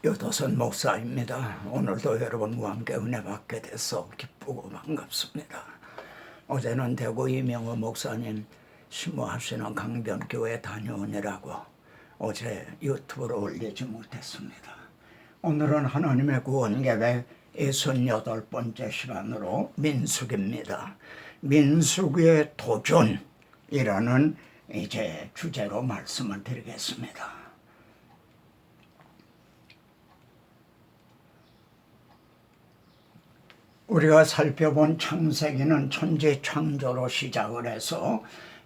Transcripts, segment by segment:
여도선 목사입니다. 오늘도 여러분과 함께 은혜 받게 돼서 기쁘고 반갑습니다. 어제는 대구 이명호 목사님 심호하시는 강변교회 다녀오느라고 어제 유튜브로 올리지 못했습니다. 오늘은 하나님의 구원계획 68번째 시간으로 민수기입니다. 민수기의 도전이라는 이제 주제로 말씀을 드리겠습니다. 우리가 살펴본 창세기는 천지 창조로 시작을 해서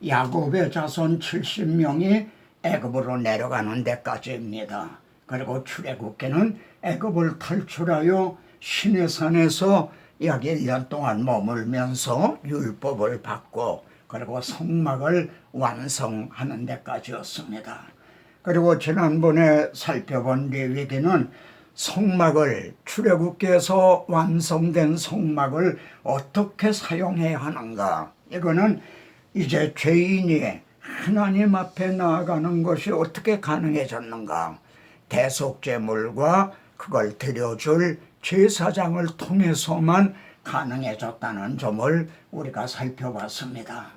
야곱의 자손 70명이 애굽으로 내려가는 데까지입니다. 그리고 출애굽기는 애굽을 탈출하여 시내산에서 약 1년 동안 머물면서 율법을 받고 그리고 성막을 완성하는 데까지였습니다. 그리고 지난번에 살펴본 레위기는 성막을 출애굽기에서 완성된 성막을 어떻게 사용해야 하는가, 이거는 이제 죄인이 하나님 앞에 나아가는 것이 어떻게 가능해졌는가, 대속제물과 그걸 드려줄 제사장을 통해서만 가능해졌다는 점을 우리가 살펴봤습니다.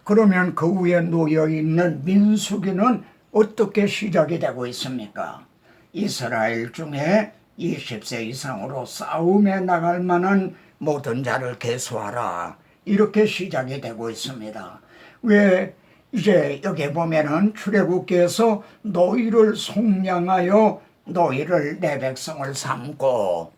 그러면 그 위에 놓여있는 민수기는 어떻게 시작이 되고 있습니까? 이스라엘 중에 20세 이상으로 싸움에 나갈 만한 모든 자를 계수하라, 이렇게 시작이 되고 있습니다. 왜 이제 여기 보면은 출애굽기에서 너희를 속량하여 너희를 내 백성을 삼고,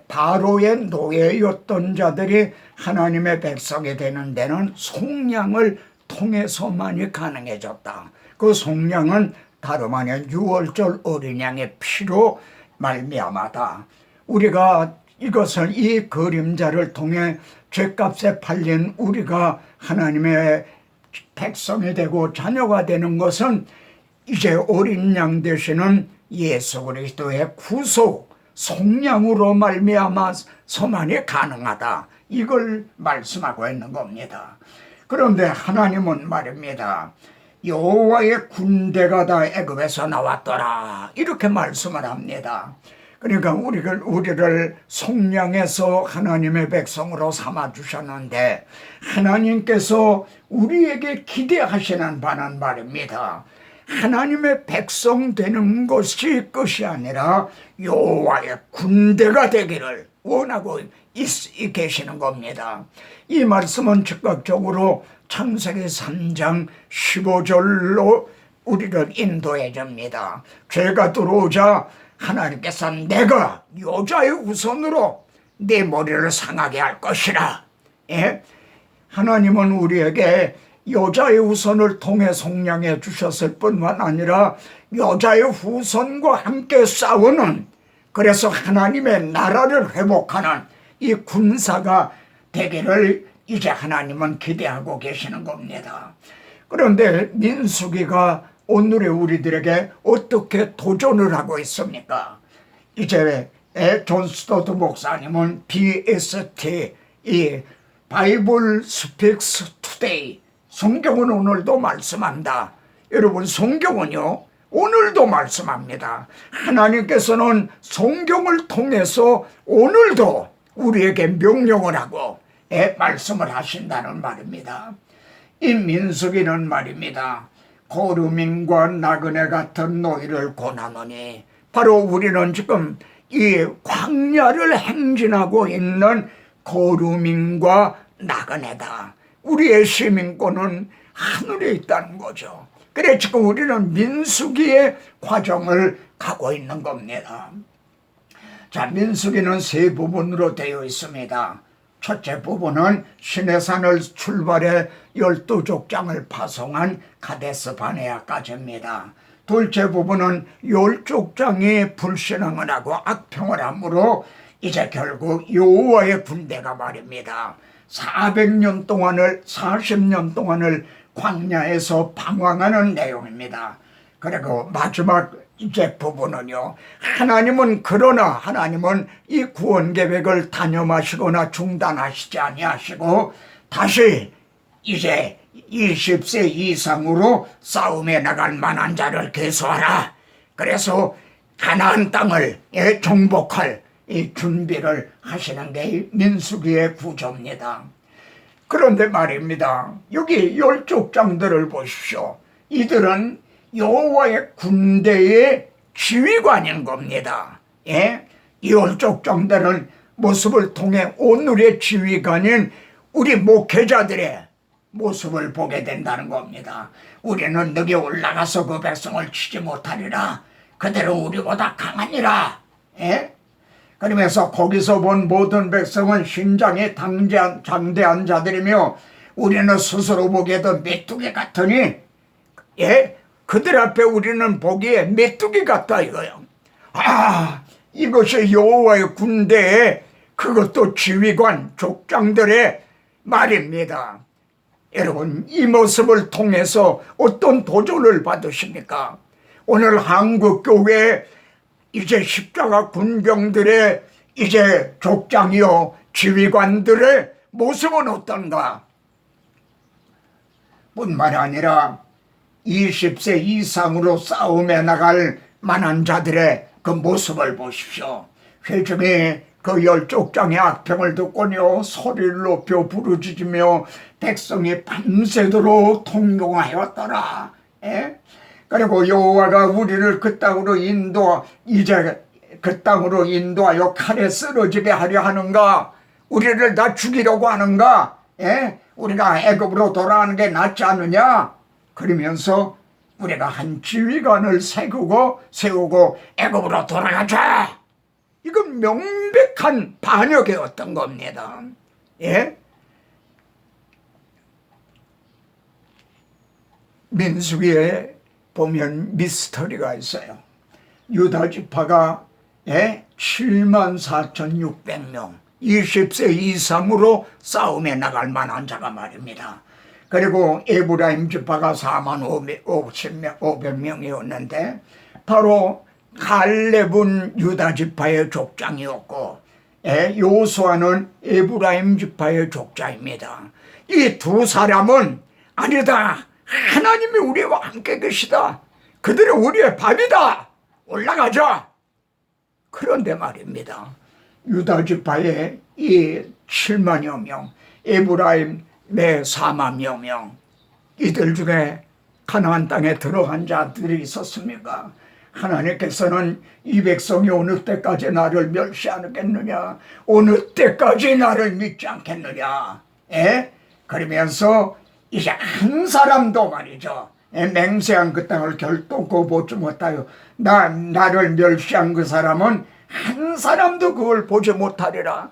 바로의 노예였던 자들이 하나님의 백성이 되는 데는 속량을 통해서만이 가능해졌다. 그 속량은 다름 아닌 6월절 어린 양의 피로 말미암아다. 우리가 이것을, 이 그림자를 통해 죗값에 팔린 우리가 하나님의 백성이 되고 자녀가 되는 것은 이제 어린 양 되시는 예수 그리스도의 구속 속량으로 말미암아서만이 가능하다, 이걸 말씀하고 있는 겁니다. 그런데 하나님은 말입니다, 여호와의 군대가 다 애굽에서 나왔더라, 이렇게 말씀을 합니다. 그러니까 우리를 속량해서 하나님의 백성으로 삼아 주셨는데, 하나님께서 우리에게 기대하시는 바는 말입니다, 하나님의 백성 되는 것이 끝이 아니라 여호와의 군대가 되기를 원하고 계시는 겁니다. 이 말씀은 즉각적으로 창세기 3장 15절로 우리를 인도해 줍니다. 죄가 들어오자 하나님께서 내가 여자의 후손으로 네 머리를 상하게 할 것이라. 하나님은 우리에게 여자의 후손을 통해 속량해 주셨을 뿐만 아니라 여자의 후손과 함께 싸우는, 그래서 하나님의 나라를 회복하는 이 군사가 되기를 이제 하나님은 기대하고 계시는 겁니다. 그런데 민수기가 오늘의 우리들에게 어떻게 도전을 하고 있습니까? 이제 존 스토트 목사님은 BST, 이 바이블 스픽스 투데이, 성경은 오늘도 말씀한다. 여러분, 성경은요 오늘도 말씀합니다. 하나님께서는 성경을 통해서 오늘도 우리에게 명령을 하고 말씀을 하신다는 말입니다. 이 민수기는 말입니다, 고르민과 나그네 같은 너희를 권하노니, 바로 우리는 지금 이 광야를 행진하고 있는 고르민과 나그네다. 우리의 시민권은 하늘에 있다는 거죠. 그래 지금 우리는 민수기의 과정을 가고 있는 겁니다. 자, 민수기는 세 부분으로 되어 있습니다. 첫째 부분은 시내산을 출발해 12족장을 파송한 가데스 바네아까지입니다. 둘째 부분은 10족장이 불신앙을 하고 악평을 함으로 이제 결국 여호와의 군대가 말입니다, 40년 동안을 광야에서 방황하는 내용입니다. 그리고 마지막 이제 부분은요, 하나님은 이 구원 계획을 단념하시거나 중단하시지 아니하시고 다시 이제 20세 이상으로 싸움에 나갈 만한 자를 계수하라. 그래서 가나안 땅을 정복할 이 준비를 하시는 게 민수기의 구조입니다. 그런데 말입니다. 여기 열 족장들을 보십시오. 이들은 여호와의 군대의 지휘관인 겁니다. 예? 이 열 족장들은 모습을 통해 오늘의 지휘관인 우리 목회자들의 모습을 보게 된다는 겁니다. 우리는 너기 올라가서 그 백성을 치지 못하리라. 그들은 우리보다 강하니라. 예? 그러면서 거기서 본 모든 백성은 신장이 장대한 자들이며 우리는 스스로 보기에도 메뚜기 같으니 예? 그들 앞에 우리는 보기에 메뚜기 같다 이거요. 아, 이것이 여호와의 군대의 그것도 지휘관 족장들의 말입니다. 여러분, 이 모습을 통해서 어떤 도전을 받으십니까? 오늘 한국교회 이제 십자가 군병들의 이제 족장이요 지휘관들의 모습은 어떤가? 뿐만 아니라 20세 이상으로 싸움에 나갈 만한 자들의 그 모습을 보십시오. 회중이 그 열 족장의 악평을 듣고요 소리를 높여 부르짖으며 백성이 밤새도록 통용하였더라. 예? 그리고 여호와가 우리를 그 땅으로 인도하여 칼에 쓰러지게 하려 하는가? 우리를 다 죽이려고 하는가? 예? 우리가 애굽으로 돌아가는 게 낫지 않느냐? 그러면서 우리가 한 지휘관을 세우고 애굽으로 돌아가자. 이건 명백한 반역이었던 겁니다. 예? 민수기에 보면 미스터리가 있어요. 유다 지파가 74,600명 20세 이상으로 싸움에 나갈 만한 자가 말입니다. 그리고 에브라임 지파가 45,500명이었는데 바로 갈렙은 유다 지파의 족장이었고 요수아는 에브라임 지파의 족장입니다. 이 두 사람은 아니다. 하나님이 우리와 함께 계시다. 그들은 우리의 밥이다. 올라가자. 그런데 말입니다. 유다 지파의 이 7만여 명, 에브라임의 4만여 명, 이들 중에 가나안 땅에 들어간 자들이 있었습니까? 하나님께서는 이 백성이 어느 때까지 나를 멸시하겠느냐, 어느 때까지 나를 믿지 않겠느냐. 그러면서 이제 한 사람도 말이죠, 맹세한 그 땅을 결단코 보지 못하여 나를 멸시한 그 사람은 한 사람도 그걸 보지 못하리라.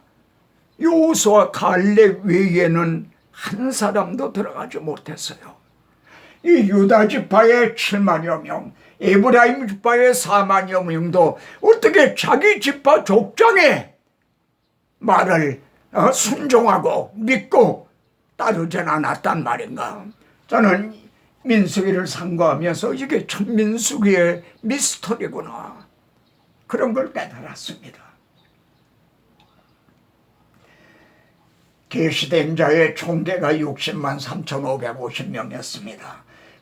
여호수아 갈렙 외에는 한 사람도 들어가지 못했어요. 이 유다 지파의 7만여 명, 에브라임 지파의 4만여 명도 어떻게 자기 지파 족장의 말을 순종하고 믿고 따르진 않았단 말인가? 저는 민수기를 상고하면서 이게 참 민수기의 미스터리구나, 그런 걸 깨달았습니다. 계시된 자의 총계가 60만 3,550명이었습니다.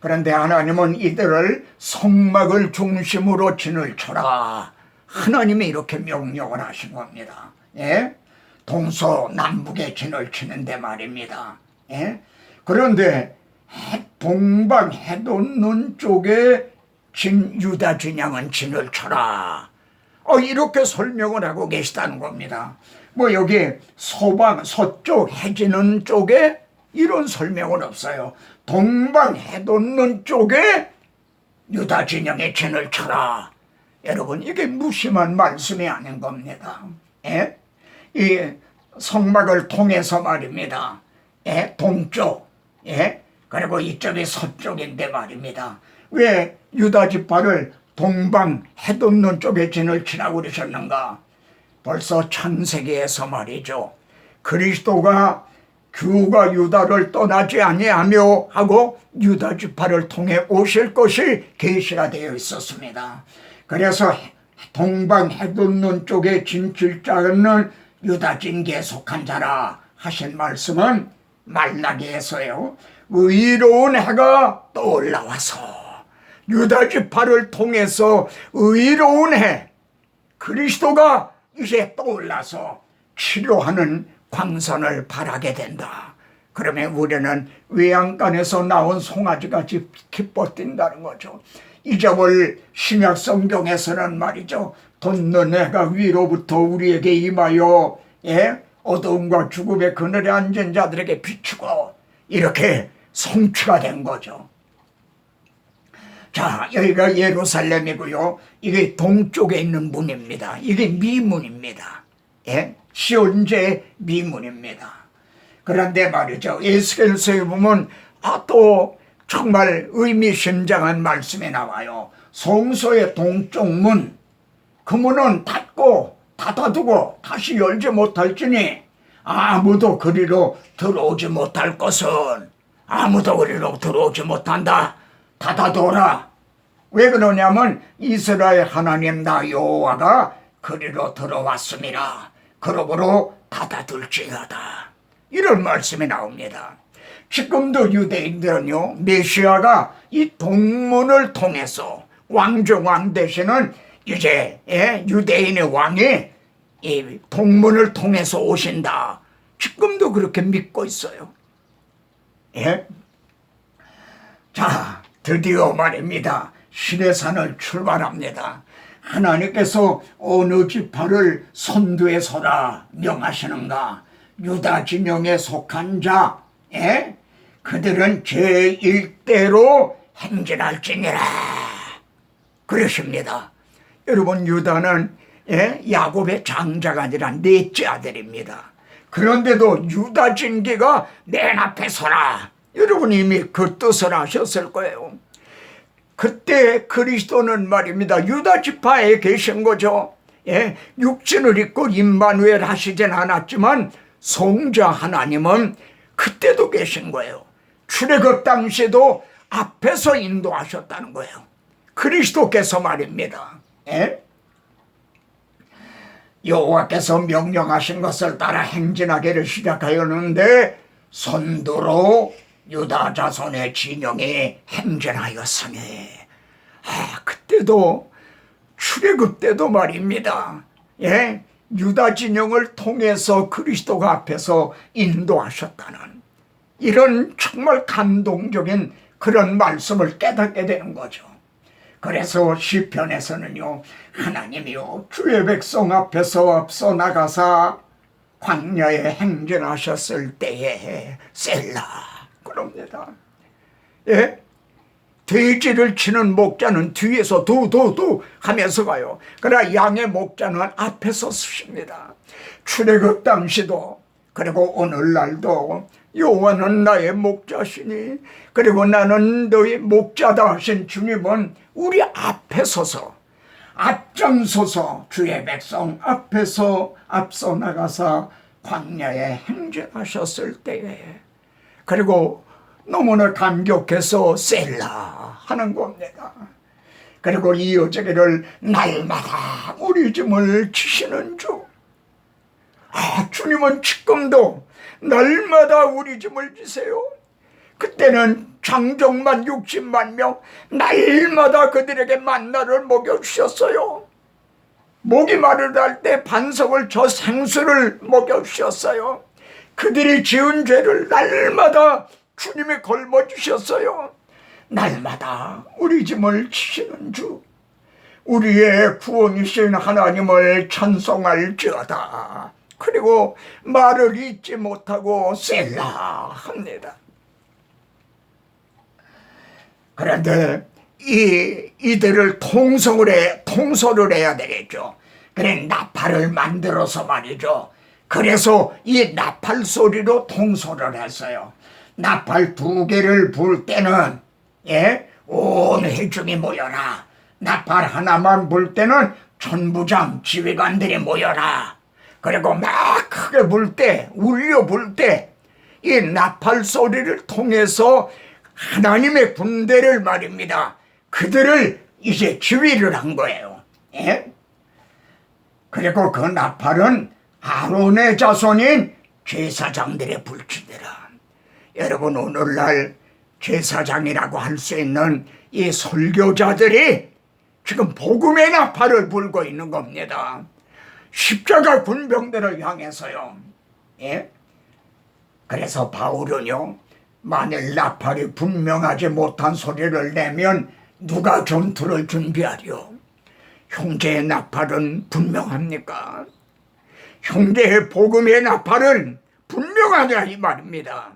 그런데 하나님은 이들을 성막을 중심으로 진을 쳐라, 하나님이 이렇게 명령을 하신 겁니다. 동서남북에 진을 치는데 말입니다. 그런데 동방 해돋는 쪽에 유다 진영은 진을 쳐라, 이렇게 설명을 하고 계시다는 겁니다. 뭐 여기 서쪽 해지는 쪽에 이런 설명은 없어요. 동방 해돋는 쪽에 유다 진영의 진을 쳐라. 여러분, 이게 무심한 말씀이 아닌 겁니다. 이 성막을 통해서 말입니다. 동쪽, 그리고 이쪽이 서쪽인데 말입니다. 왜 유다 지파를 동방 해돋는 쪽에 진을 치라고 그러셨는가? 벌써 창세기에서 말이죠, 그리스도가 규가 유다를 떠나지 아니하며 하고 유다 지파를 통해 오실 것이 계시가 되어 있었습니다. 그래서 동방 해돋는 쪽에 진칠 자는 유다 진기에 속한 자라 하신 말씀은 말라기에서요, 의로운 해가 떠올라와서 유다 지파를 통해서 의로운 해 그리스도가 이제 떠올라서 치료하는 광선을 발하게 된다. 그러면 우리는 외양간에서 나온 송아지같이 기뻐 뛴다는 거죠. 잊어볼 신약 성경에서는 말이죠, 돋는 해가 위로부터 우리에게 임하여 어두움과 죽음의 그늘에 앉은 자들에게 비추고 이렇게 성취가 된 거죠. 자, 여기가 예루살렘이고요. 이게 동쪽에 있는 문입니다. 이게 미문입니다. 시온제 미문입니다. 그런데 말이죠, 에스겔서에 보면 또 정말 의미심장한 말씀이 나와요. 성소의 동쪽 문, 그 문은 닫아두고 다시 열지 못할지니 아무도 그리로 들어오지 못할 것은, 아무도 그리로 들어오지 못한다. 닫아둬라. 왜 그러냐면 이스라엘 하나님 나 여호와가 그리로 들어왔습니다. 그러므로 닫아둘지어다. 이런 말씀이 나옵니다. 지금도 유대인들은요, 메시아가 이 동문을 통해서 왕중왕 되시는 이제 유대인의 왕이 이 동문을 통해서 오신다. 지금도 그렇게 믿고 있어요. 자, 드디어 말입니다. 시내산을 출발합니다. 하나님께서 어느 지파를 선두에 서라 명하시는가? 유다 진영에 속한 자, 그들은 제 일대로 행진할지니라 그러십니다. 여러분, 유다는 야곱의 장자가 아니라 넷째 아들입니다. 그런데도 유다 진기가 맨 앞에 서라. 여러분 이미 그 뜻을 아셨을 거예요. 그때 그리스도는 말입니다, 유다 지파에 계신 거죠. 육신을 입고 임마누엘 하시진 않았지만 성자 하나님은 그때도 계신 거예요. 출애굽 당시에도 앞에서 인도하셨다는 거예요. 그리스도께서 말입니다. 여호와께서 명령하신 것을 따라 행진하기를 시작하였는데 선두로 유다 자손의 진영이 행진하였으니, 그때도 출애굽 때도 말입니다. 유다 진영을 통해서 그리스도가 앞에서 인도하셨다는 이런 정말 감동적인 그런 말씀을 깨닫게 되는 거죠. 그래서 시편에서는요, 하나님이요 주의 백성 앞에서 앞서 나가사 광야에 행진하셨을 때에 셀라 그럽니다. 돼지를 치는 목자는 뒤에서 두두두 하면서 가요. 그러나 양의 목자는 앞에서 쓰십니다. 출애굽 당시도 그리고 오늘날도 여호와는 나의 목자시니 그리고 나는 너의 목자다 하신 주님은 우리 앞에 서서 앞장서서 주의 백성 앞에서 앞서 나가사 광야에 행진하셨을 때에, 그리고 너무나 감격해서 셀라 하는 겁니다. 그리고 이어지기를 날마다 우리 짐을 지시는 주. 주님은 지금도 날마다 우리 짐을 지세요. 그때는 장정만 60만 명 날마다 그들에게 만나를 먹여주셨어요. 목이 마르다 때 반석을 저 생수를 먹여주셨어요. 그들이 지은 죄를 날마다 주님이 걸머주셨어요. 날마다 우리 짐을 지시는 주, 우리의 구원이신 하나님을 찬송할지어다. 그리고 말을 잊지 못하고 셀라 합니다. 그런데 이들을 통솔을 해야 되겠죠. 그래 나팔을 만들어서 말이죠. 그래서 이 나팔 소리로 통솔을 했어요. 나팔 2개를 불 때는 온 회중이 모여라. 나팔 하나만 불 때는 천부장 지휘관들이 모여라. 그리고 막 크게 불 때, 울려 불 때 이 나팔 소리를 통해서 하나님의 군대를 말입니다, 그들을 이제 지휘를 한 거예요. 그리고 그 나팔은 아론의 자손인 제사장들의 불치더라. 여러분, 오늘날 제사장이라고 할 수 있는 이 설교자들이 지금 복음의 나팔을 불고 있는 겁니다. 십자가 군병들을 향해서요. 예? 그래서 바울은요, 만일 나팔이 분명하지 못한 소리를 내면 누가 전투를 준비하려? 형제의 나팔은 분명합니까? 형제의 복음의 나팔은 분명하냐 이 말입니다.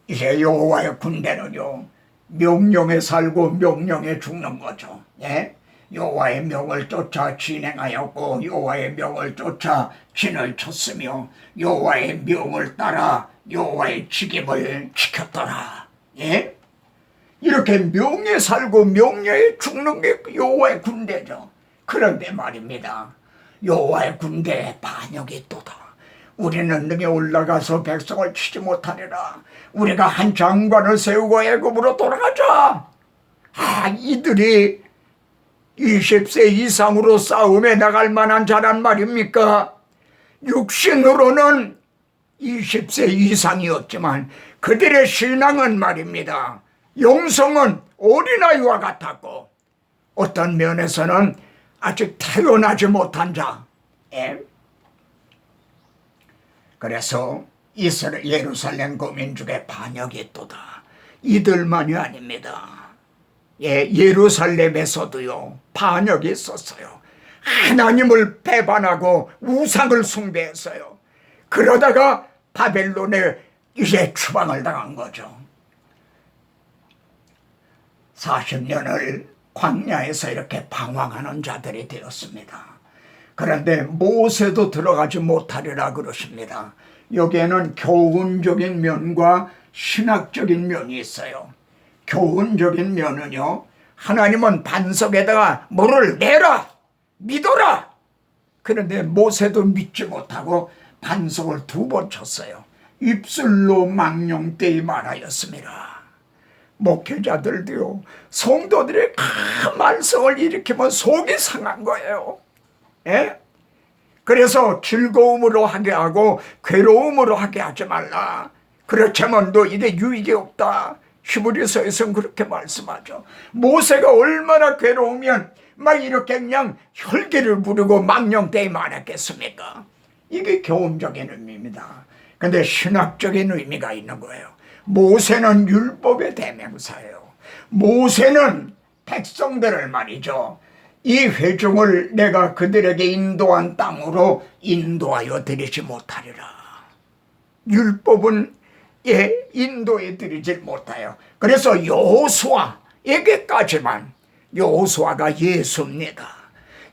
이제 여호와의 군대는요, 명령에 살고 명령에 죽는 거죠. 예? 여호와의 명을 쫓아 진행하였고 여호와의 명을 쫓아 진을 쳤으며 여호와의 명을 따라 여호와의 직임을 지켰더라. 예? 이렇게 명예에 살고 명예에 죽는 게 여호와의 군대죠. 그런데 말입니다, 여호와의 군대에 반역이 있도다. 우리는 능히 올라가서 백성을 치지 못하리라. 우리가 한 장관을 세우고 애굽으로 돌아가자. 이들이 20세 이상으로 싸움에 나갈 만한 자란 말입니까? 육신으로는 20세 이상이었지만 그들의 신앙은 말입니다, 영성은 어린아이와 같았고 어떤 면에서는 아직 태어나지 못한 자. 그래서 예루살렘 거민 중에 반역이 있도다. 이들만이 아닙니다. 예루살렘에서도요, 반역이 있었어요. 하나님을 배반하고 우상을 숭배했어요. 그러다가 바벨론에 이제 추방을 당한 거죠. 40년을 광야에서 이렇게 방황하는 자들이 되었습니다. 그런데 모세도 들어가지 못하리라 그러십니다. 여기에는 교훈적인 면과 신학적인 면이 있어요. 교훈적인 면은요, 하나님은 반석에다가 뭐를 내라, 믿어라. 그런데 모세도 믿지 못하고 반석을 2번 쳤어요. 입술로 망령되이 말하였습니다. 목회자들도요, 성도들의 큰 말썽을 일으키면 속이 상한 거예요. 예? 그래서 즐거움으로 하게 하고 괴로움으로 하게 하지 말라. 그렇지만 너 이게 유익이 없다. 히브리서에서는 그렇게 말씀하죠. 모세가 얼마나 괴로우면 막 이렇게 그냥 혈기를 부르고 망령되이 말했겠습니까? 이게 교훈적인 의미입니다. 근데 신학적인 의미가 있는 거예요. 모세는 율법의 대명사예요. 모세는 백성들을 말이죠, 이 회중을 내가 그들에게 인도한 땅으로 인도하여 드리지 못하리라. 율법은 인도해 드리지 못해요. 그래서 여호수아에게까지만, 여호수아가 예수입니다.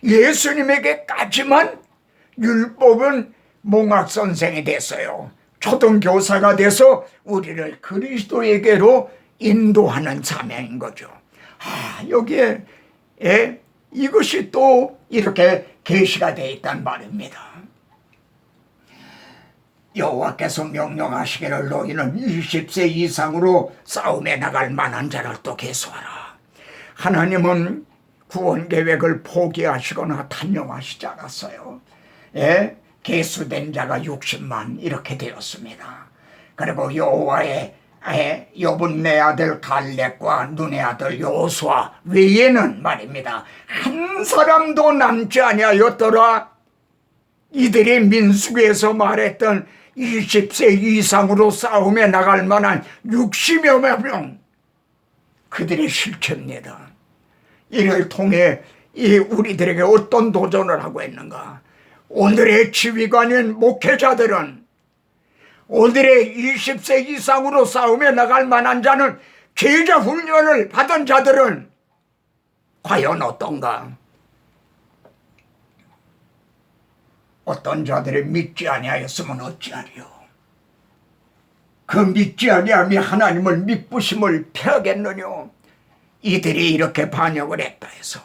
예수님에게까지만 율법은 몽학선생이 됐어요. 초등교사가 돼서 우리를 그리스도에게로 인도하는 사명인 거죠. 여기에 이것이 또 이렇게 계시가 되어 있단 말입니다. 여호와께서 명령하시기를 너희는 20세 이상으로 싸움에 나갈 만한 자를 또 계수하라. 하나님은 구원 계획을 포기하시거나 단념하시지 않았어요. 계수된 자가 60만 이렇게 되었습니다. 그리고 여호와의 여분네 아들 갈렙과 눈의 아들 여호수아 외에는 말입니다, 한 사람도 남지 아니하였더라. 이들이 민수기에서 말했던 20세 이상으로 싸움에 나갈 만한 60여 명, 그들의 실체입니다. 이를 통해 우리들에게 어떤 도전을 하고 있는가? 오늘의 지휘관인 목회자들은, 오늘의 20세 이상으로 싸움에 나갈 만한 자는, 제자 훈련을 받은 자들은 과연 어떤가? 어떤 자들이 믿지 아니하였으면 어찌하리요? 그 믿지 아니함이 하나님을 믿부심을 패하겠느냐? 이들이 이렇게 반역을 했다 해서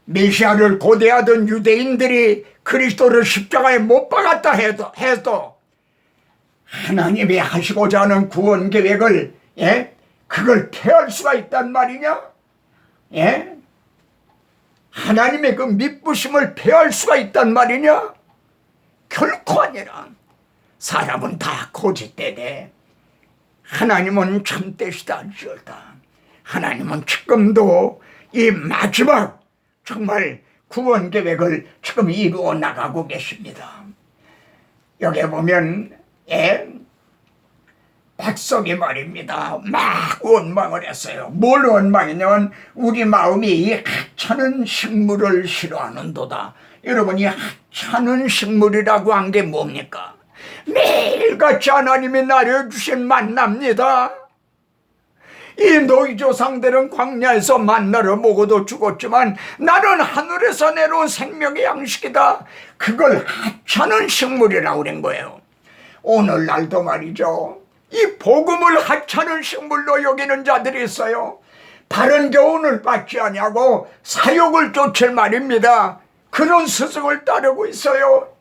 메시아를 고대하던 유대인들이 그리스도를 십자가에 못 박았다 해도 하나님이 하시고자 하는 구원 계획을 그걸 폐할 수가 있단 말이냐? 하나님의 그 믿부심을 폐할 수가 있단 말이냐? 결코 아니라. 사람은 다 거짓되되 하나님은 참되시다 할지어다. 하나님은 지금도 이 마지막 정말 구원 계획을 지금 이루어 나가고 계십니다. 여기 보면 백성이 말입니다. 막 원망을 했어요. 뭘 원망했냐면 우리 마음이 이 하찮은 식물을 싫어하는도다. 여러분, 이 하찮은 식물이라고 한 게 뭡니까? 매일같이 하나님이 내려주신 만납니다. 이 너희 조상들은 광야에서 만나를 먹어도 죽었지만 나는 하늘에서 내려온 생명의 양식이다. 그걸 하찮은 식물이라고 그런 거예요. 오늘날도 말이죠, 이 복음을 하찮은 식물로 여기는 자들이 있어요. 바른 교훈을 받지 아니하고 사욕을 쫓을 말입니다. 그런 스승을 따르고 있어요.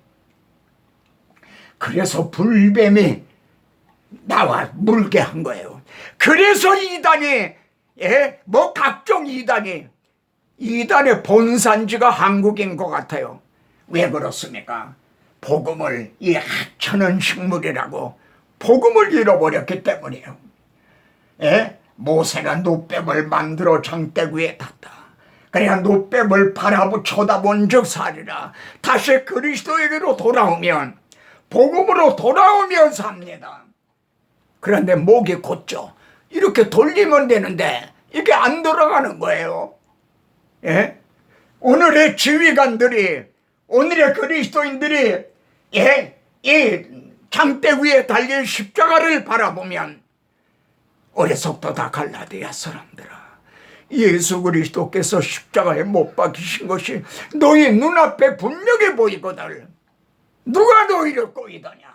그래서 불뱀이 나와 물게 한 거예요. 그래서 이단이 각종 이단의 본산지가 한국인 것 같아요. 왜 그렇습니까? 복음을 이 하찮은 식물이라고 복음을 잃어버렸기 때문이에요. 모세가 노뱀을 만들어 장대 위에 탔다. 그래야 노뱀을 쳐다본 즉 살리라. 다시 그리스도에게로 돌아오면, 복음으로 돌아오면 삽니다. 그런데 목이 곧죠. 이렇게 돌리면 되는데 이게 안 돌아가는 거예요. 오늘의 지휘관들이, 오늘의 그리스도인들이 이 장대 위에 달린 십자가를 바라보면 어려서부터 다 갈라디아 사람들아, 예수 그리스도께서 십자가에 못 박히신 것이 너희 눈앞에 분명히 보이거늘 누가 너희를 꼬이더냐.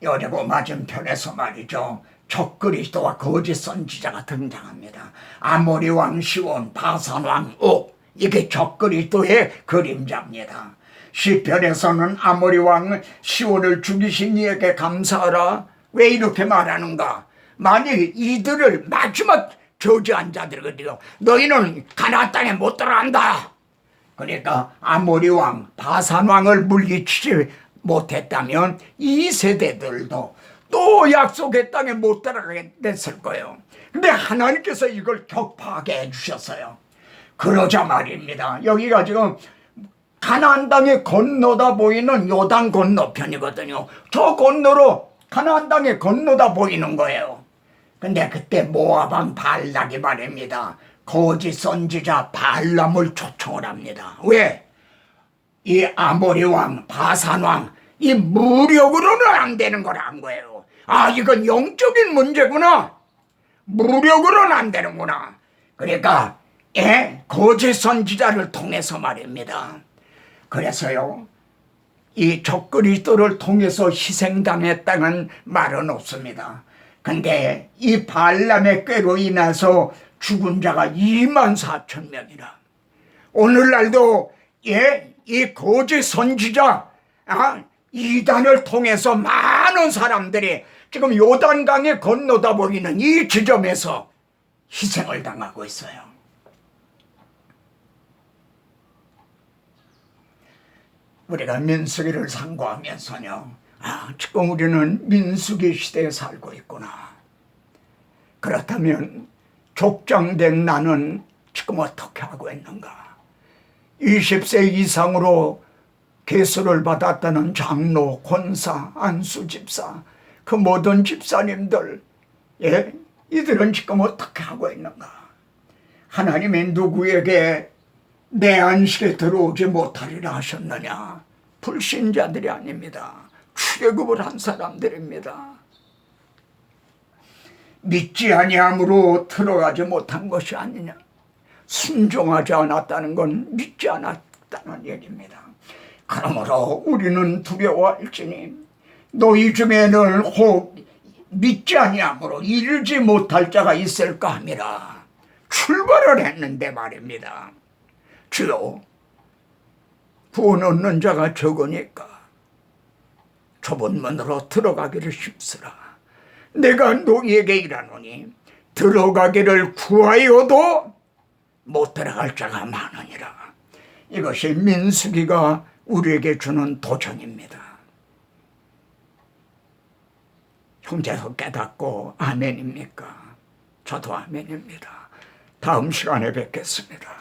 여리고 맞은편에서 말이죠, 적그리스도와 거짓 선지자가 등장합니다. 아모리 왕 시온, 바산 왕 옥, 이게 적그리스도의 그림자입니다. 시편에서는 아모리 왕 시온을 죽이신 이에게 감사하라. 왜 이렇게 말하는가? 만일 이들을 마지막 저주한 자들이거든요. 너희는 가나안 땅에 못 들어간다. 그러니까 아모리 왕, 바산 왕을 물리치지 못했다면 이 세대들도 또 약속의 땅에 못 들어가게 됐을 거예요. 근데 하나님께서 이걸 격파하게 해주셨어요. 그러자 말입니다, 여기가 지금 가나안 땅에 건너다 보이는 요단 건너편이거든요. 저 건너로 가나안 땅에 건너다 보이는 거예요. 근데 그때 모압 왕 발락이 말입니다, 거짓 선지자 발람을 초청을 합니다. 왜? 이 아모리 왕, 바산 왕, 이 무력으로는 안 되는 거란 거예요. 아, 이건 영적인 문제구나. 무력으로는 안 되는구나. 그러니까 거짓 선지자를 통해서 말입니다. 그래서요, 이 적그리스도를 통해서 희생당했다는 말은 없습니다. 근데 이 발람의 꾀로 인해서 죽은 자가 24,000명이라. 오늘날도 이 거짓 선지자 이단을 통해서 많은 사람들이 지금 요단강에 건너다 보이는 이 지점에서 희생을 당하고 있어요. 우리가 민수기를 상고하면서요, 지금 우리는 민수기 시대에 살고 있구나. 그렇다면 족장된 나는 지금 어떻게 하고 있는가? 20세 이상으로 계수를 받았다는 장로, 권사, 안수 집사, 그 모든 집사님들, 이들은 지금 어떻게 하고 있는가? 하나님이 누구에게 내 안식에 들어오지 못하리라 하셨느냐? 불신자들이 아닙니다. 출애굽을 한 사람들입니다. 믿지 아니함으로 들어가지 못한 것이 아니냐? 순종하지 않았다는 건 믿지 않았다는 얘기입니다. 그러므로 우리는 두려워할지니 너희 중에는 혹 믿지 아니함으로 이르지 못할 자가 있을까 함이라. 출발을 했는데 말입니다. 주여, 구원 얻는 자가 적으니까 좁은 문으로 들어가기를 힘쓰라. 내가 너희에게 일하노니 들어가기를 구하여도 못 들어갈 자가 많으니라. 이것이 민수기가 우리에게 주는 도전입니다. 형제도 깨닫고 아멘입니까? 저도 아멘입니다. 다음 시간에 뵙겠습니다.